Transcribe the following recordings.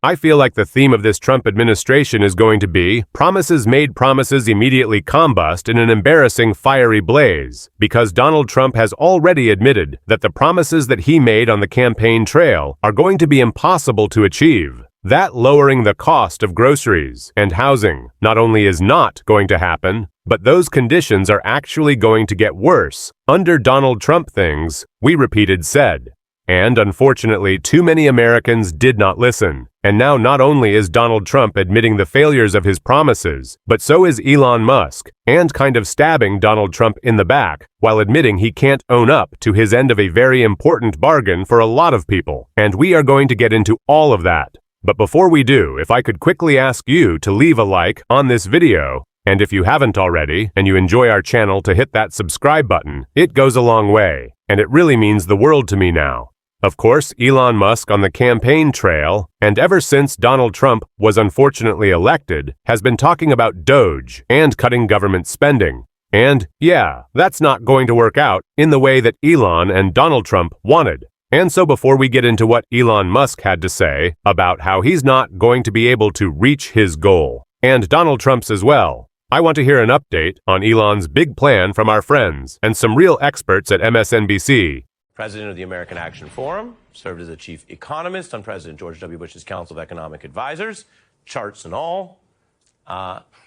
I feel like the theme of this Trump administration is going to be promises made, promises immediately combust in an embarrassing fiery blaze, because Donald Trump has already admitted that the promises that he made on the campaign trail are going to be impossible to achieve. That lowering the cost of groceries and housing not only is not going to happen, but those conditions are actually going to get worse under Donald Trump things we repeated said. And unfortunately, too many Americans did not listen. And now not only is Donald Trump admitting the failures of his promises, but so is Elon Musk, and kind of stabbing Donald Trump in the back, while admitting he can't own up to his end of a very important bargain for a lot of people. And we are going to get into all of that. But before we do, if I could quickly ask you to leave a like on this video, and if you haven't already, and you enjoy our channel, to hit that subscribe button. It goes a long way, and it really means the world to me now. Of course, Elon Musk on the campaign trail, and ever since Donald Trump was unfortunately elected, has been talking about Doge and cutting government spending. And yeah, that's not going to work out in the way that Elon and Donald Trump wanted. And so before we get into what Elon Musk had to say about how he's not going to be able to reach his goal, and Donald Trump's as well, I want to hear an update on Elon's big plan from our friends and some real experts at MSNBC. President of the American Action Forum, served as a chief economist on President George W. Bush's Council of Economic Advisors, charts and all,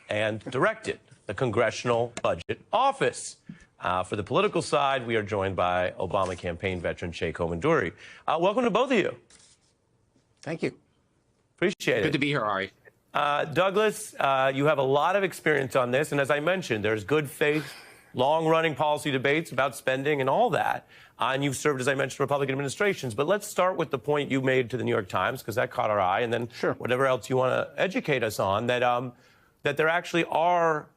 and directed the Congressional Budget Office. For the political side, we are joined by Obama campaign veteran Sheikh Komanduri. Welcome to both of you. Thank you. Appreciate it. Good to be here, Ari. Douglas, you have a lot of experience on this, and as I mentioned, there's good faith, long-running policy debates about spending and all that. And you've served, as I mentioned, Republican administrations. But let's start with the point you made to the New York Times, because that caught our eye, and then whatever else you want to educate us on, that there actually are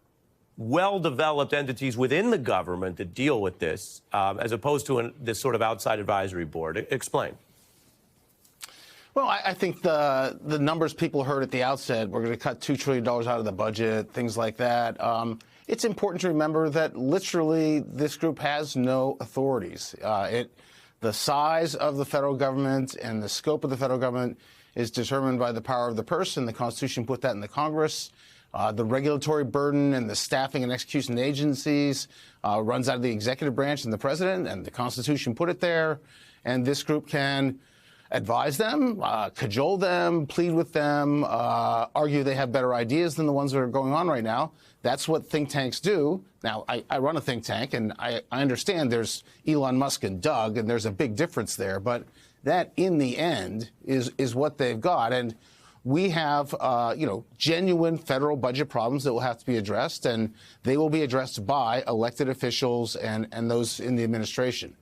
well-developed entities within the government that deal with this, as opposed to this sort of outside advisory board. Explain. Well, I think the numbers people heard at the outset, we're going to cut $2 trillion out of the budget, things like that. It's important to remember that literally this group has no authorities. The size of the federal government and the scope of the federal government is determined by the power of the purse, and the Constitution put that in the Congress. The regulatory burden and the staffing and execution agencies runs out of the executive branch and the president, and the Constitution put it there. And this group can advise them, cajole them, plead with them, argue they have better ideas than the ones that are going on right now. That's what think tanks do. Now, I run a think tank, and I understand there's Elon Musk and Doug, and there's a big difference there. But that, in the end, is what they've got. And we have, genuine federal budget problems that will have to be addressed, and they will be addressed by elected officials and those in the administration.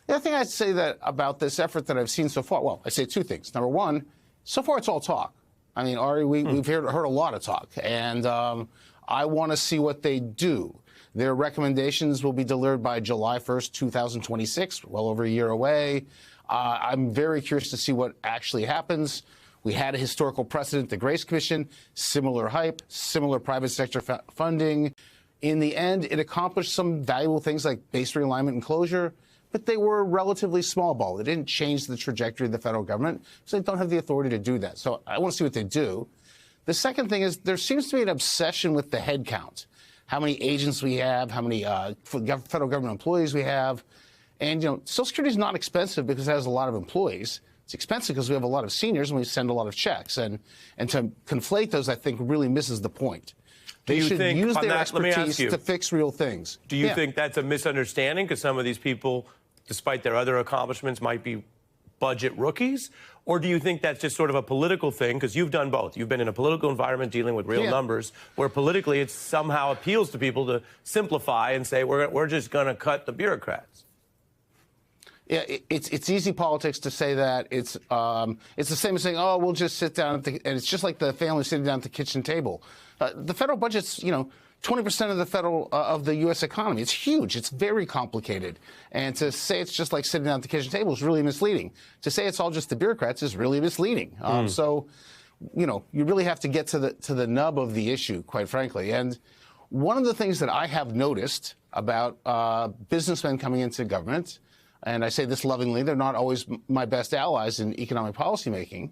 The other thing I'd say that about this effort that I've seen so far, well, I say two things. Number one, so far it's all talk. I mean, Ari, we've heard a lot of talk, and I want to see what they do. Their recommendations will be delivered by July 1st, 2026, well over a year away. I'm very curious to see what actually happens. We had a historical precedent, the Grace Commission, similar hype, similar private sector funding. In the end, it accomplished some valuable things like base realignment and closure, but they were relatively small ball. They didn't change the trajectory of the federal government, so they don't have the authority to do that. So I want to see what they do. The second thing is there seems to be an obsession with the head count, how many agents we have, how many federal government employees we have. And, Social Security is not expensive because it has a lot of employees. It's expensive because we have a lot of seniors and we send a lot of checks. And to conflate those, I think, really misses the point. They should use their expertise to fix real things. Do you think that's a misunderstanding? Because some of these people, despite their other accomplishments, might be budget rookies? Or do you think that's just sort of a political thing? Because you've done both. You've been in a political environment dealing with real numbers, where politically it somehow appeals to people to simplify and say, we're just going to cut the bureaucrats. Yeah, it's easy politics to say that. It's the same as saying, oh, we'll just sit down and it's just like the family sitting down at the kitchen table. The federal budget's, 20% of the of the U.S. economy. It's huge. It's very complicated. And to say it's just like sitting down at the kitchen table is really misleading. To say it's all just the bureaucrats is really misleading. So, you really have to get to the nub of the issue, quite frankly. And one of the things that I have noticed about businessmen coming into government, and I say this lovingly, they're not always my best allies in economic policymaking,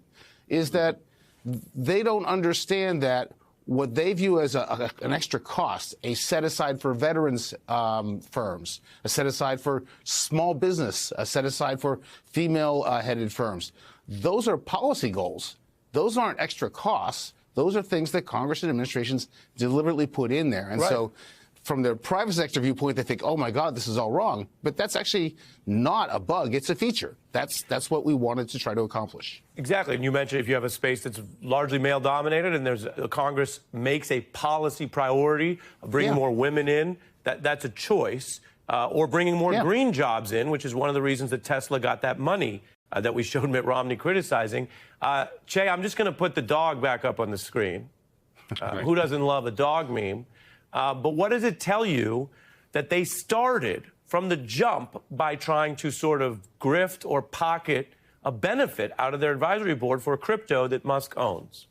is that They don't understand that what they view as an extra cost, a set aside for veterans firms, a set aside for small business, a set aside for female-headed firms, those are policy goals. Those aren't extra costs. Those are things that Congress and administrations deliberately put in there. And so from the private sector viewpoint, they think, oh, my God, this is all wrong. But that's actually not a bug. It's a feature. That's what we wanted to try to accomplish. Exactly. And you mentioned if you have a space that's largely male-dominated and there's Congress makes a policy priority of bringing more women in, that's a choice. Or bringing more green jobs in, which is one of the reasons that Tesla got that money that we showed Mitt Romney criticizing. Che, I'm just going to put the dog back up on the screen. Who doesn't love a dog meme? But what does it tell you that they started from the jump by trying to sort of grift or pocket a benefit out of their advisory board for crypto that Musk owns?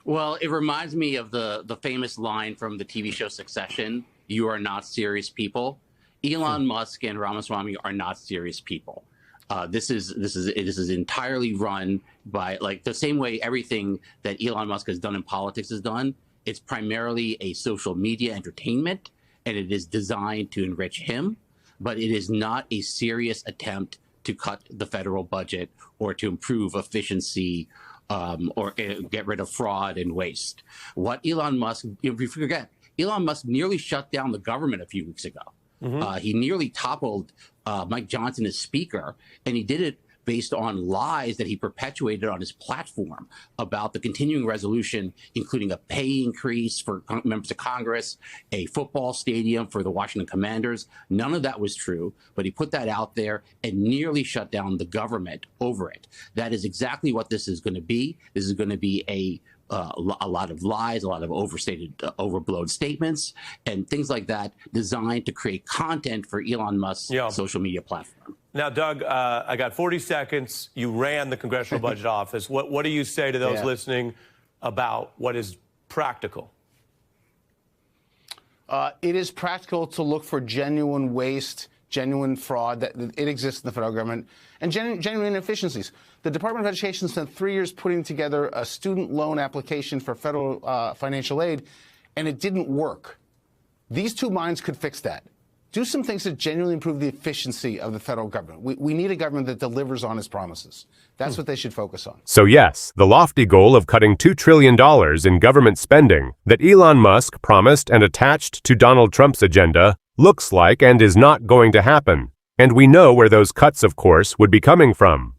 Well, it reminds me of the famous line from the TV show Succession, "You are not serious people." Elon Musk and Ramaswamy are not serious people. This is entirely run by, like, the same way everything that Elon Musk has done in politics is done. It's primarily a social media entertainment, and it is designed to enrich him, but it is not a serious attempt to cut the federal budget or to improve efficiency or get rid of fraud and waste. What Elon Musk, if you forget, Elon Musk nearly shut down the government a few weeks ago. He nearly toppled Mike Johnson as speaker, and he did it based on lies that he perpetuated on his platform about the continuing resolution, including a pay increase for members of Congress, a football stadium for the Washington Commanders. None of that was true, but he put that out there and nearly shut down the government over it. That is exactly what this is going to be. This is going to be a lot of lies, a lot of overstated, overblown statements, and things like that designed to create content for Elon Musk's social media platform. Now, Doug, I got 40 seconds. You ran the Congressional Budget Office. What do you say to those listening about what is practical? It is practical to look for genuine waste, genuine fraud that it exists in the federal government, and genuine inefficiencies. The Department of Education spent 3 years putting together a student loan application for federal financial aid, and it didn't work. These two minds could fix that. Do some things that genuinely improve the efficiency of the federal government. We need a government that delivers on its promises. That's what they should focus on. So yes, the lofty goal of cutting $2 trillion in government spending that Elon Musk promised and attached to Donald Trump's agenda looks like and is not going to happen. And we know where those cuts, of course, would be coming from.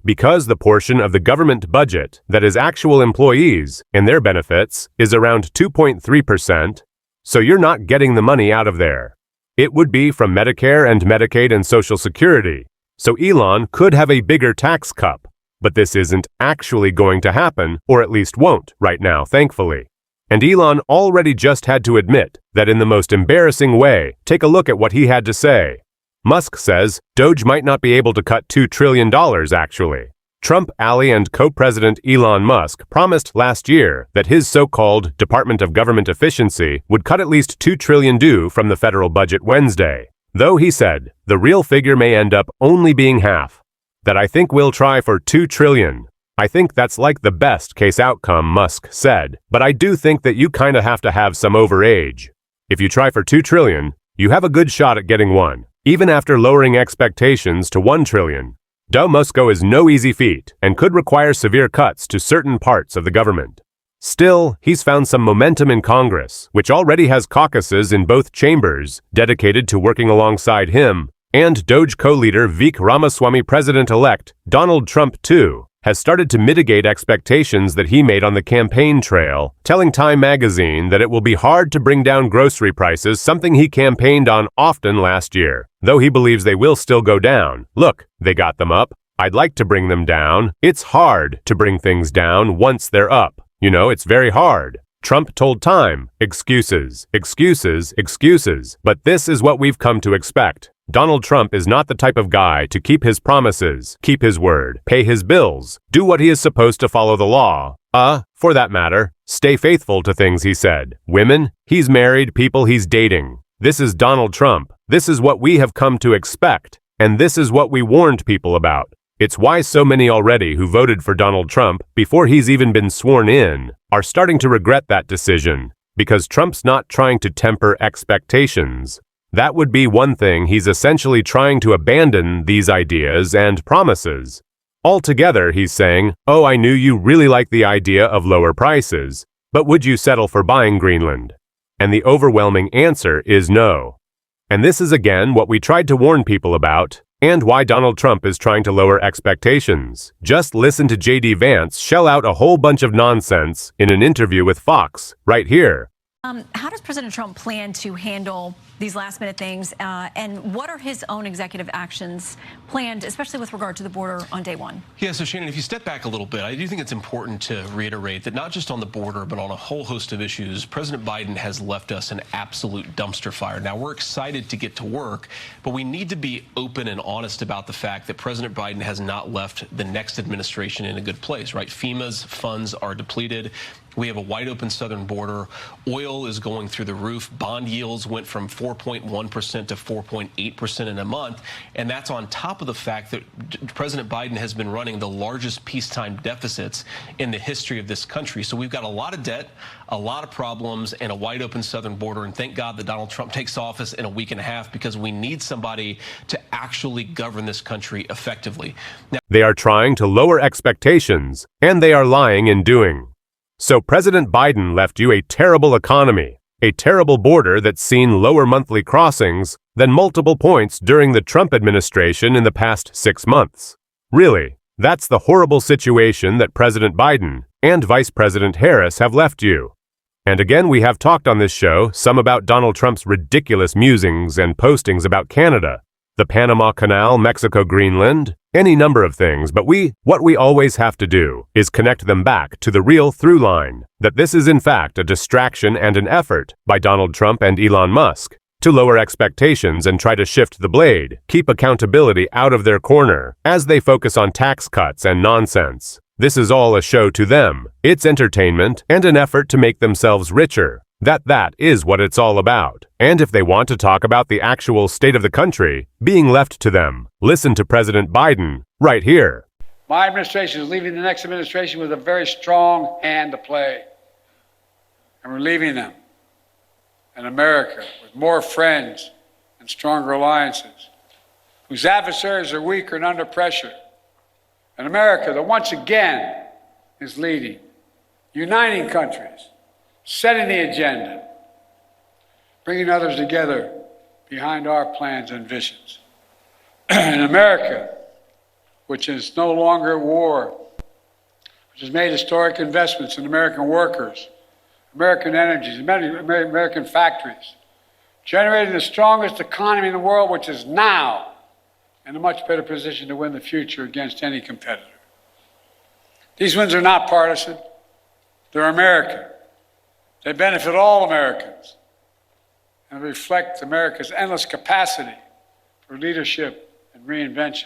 Because the portion of the government budget that is actual employees and their benefits is around 2.3%, so you're not getting the money out of there. It would be from Medicare and Medicaid and Social Security. So Elon could have a bigger tax cut, but this isn't actually going to happen, or at least won't right now, thankfully. And Elon already just had to admit that in the most embarrassing way. Take a look at what he had to say. Musk says Doge might not be able to cut $2 trillion actually. Trump ally and co-president Elon Musk promised last year that his so-called Department of Government Efficiency would cut at least $2 trillion due from the federal budget Wednesday. Though he said the real figure may end up only being half. That I think we'll try for $2 trillion. I think that's like the best case outcome, Musk said, but I do think that you kind of have to have some overage. If you try for $2 trillion, you have a good shot at getting one, even after lowering expectations to $1 trillion. Dough Musko is no easy feat and could require severe cuts to certain parts of the government. Still, he's found some momentum in Congress, which already has caucuses in both chambers dedicated to working alongside him, and Doge co-leader Vivek Ramaswamy President-elect Donald Trump, too, has started to mitigate expectations that he made on the campaign trail, telling Time magazine that it will be hard to bring down grocery prices, something he campaigned on often last year. Though he believes they will still go down. Look, they got them up. I'd like to bring them down. It's hard to bring things down once they're up. You know, it's very hard. Trump told Time, excuses, excuses, excuses. But this is what we've come to expect. Donald Trump is not the type of guy to keep his promises, keep his word, pay his bills, do what he is supposed to, follow the law. For that matter, stay faithful to things he said. Women, he's married, people he's dating. This is Donald Trump. This is what we have come to expect. And this is what we warned people about. It's why so many already who voted for Donald Trump before he's even been sworn in are starting to regret that decision, because Trump's not trying to temper expectations. That would be one thing. He's essentially trying to abandon these ideas and promises. Altogether, he's saying, oh, I knew you really like the idea of lower prices, but would you settle for buying Greenland? And the overwhelming answer is no. And this is again what we tried to warn people about, and why Donald Trump is trying to lower expectations. Just listen to J.D. Vance shell out a whole bunch of nonsense in an interview with Fox, right here. How does President Trump plan to handle these last-minute things, and what are his own executive actions planned, especially with regard to the border on day one? Yeah, so Shannon, if you step back a little bit, I do think it's important to reiterate that not just on the border, but on a whole host of issues, President Biden has left us an absolute dumpster fire. Now, we're excited to get to work, but we need to be open and honest about the fact that President Biden has not left the next administration in a good place, right? FEMA's funds are depleted. We have a wide open southern border. Oil is going through the roof. Bond yields went from 4.1% to 4.8% in a month. And that's on top of the fact that President Biden has been running the largest peacetime deficits in the history of this country. So we've got a lot of debt, a lot of problems, and a wide open southern border. And thank God that Donald Trump takes office in a week and a half, because we need somebody to actually govern this country effectively. Now, they are trying to lower expectations, and they are lying in doing. So President Biden left you a terrible economy, a terrible border that's seen lower monthly crossings than multiple points during the Trump administration in the past 6 months. Really, that's the horrible situation that President Biden and Vice President Harris have left you. And again, we have talked on this show some about Donald Trump's ridiculous musings and postings about Canada, the Panama Canal, Mexico, Greenland, any number of things, but what we always have to do is connect them back to the real through line, that this is in fact a distraction and an effort by Donald Trump and Elon Musk to lower expectations and try to shift the blade, keep accountability out of their corner as they focus on tax cuts and nonsense. This is all a show to them. It's entertainment and an effort to make themselves richer. That is what it's all about. And if they want to talk about the actual state of the country being left to them, listen to President Biden right here. My administration is leaving the next administration with a very strong hand to play. And we're leaving them in America with more friends and stronger alliances, whose adversaries are weaker and under pressure. An America that once again is leading, uniting countries, setting the agenda, bringing others together behind our plans and visions. An America which is no longer at war, which has made historic investments in American workers, American energies, American factories, generating the strongest economy in the world, which is now in a much better position to win the future against any competitor. These wins are not partisan, they're American. They benefit all Americans and reflect America's endless capacity for leadership and reinvention.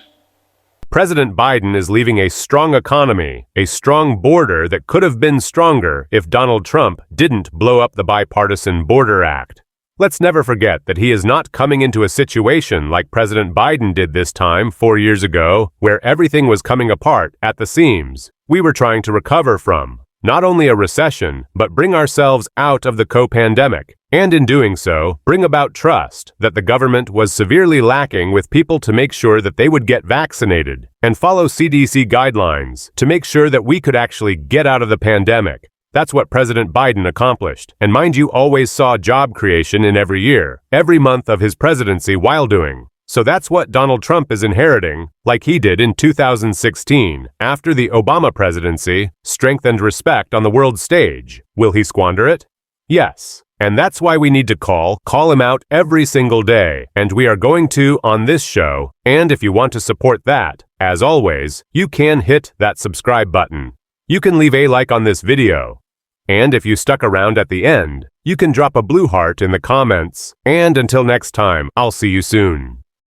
President Biden is leaving a strong economy, a strong border that could have been stronger if Donald Trump didn't blow up the Bipartisan Border Act. Let's never forget that he is not coming into a situation like President Biden did this time 4 years ago, where everything was coming apart at the seams. We were trying to recover from not only a recession, but bring ourselves out of the co-pandemic, and in doing so, bring about trust that the government was severely lacking with people to make sure that they would get vaccinated and follow CDC guidelines to make sure that we could actually get out of the pandemic. That's what President Biden accomplished, and mind you, always saw job creation in every year, every month of his presidency while doing. So that's what Donald Trump is inheriting, like he did in 2016, after the Obama presidency, strength and respect on the world stage. Will he squander it? Yes. And that's why we need to call him out every single day, and we are going to on this show. And if you want to support that, as always, you can hit that subscribe button. You can leave a like on this video. And if you stuck around at the end, you can drop a blue heart in the comments. And until next time, I'll see you soon.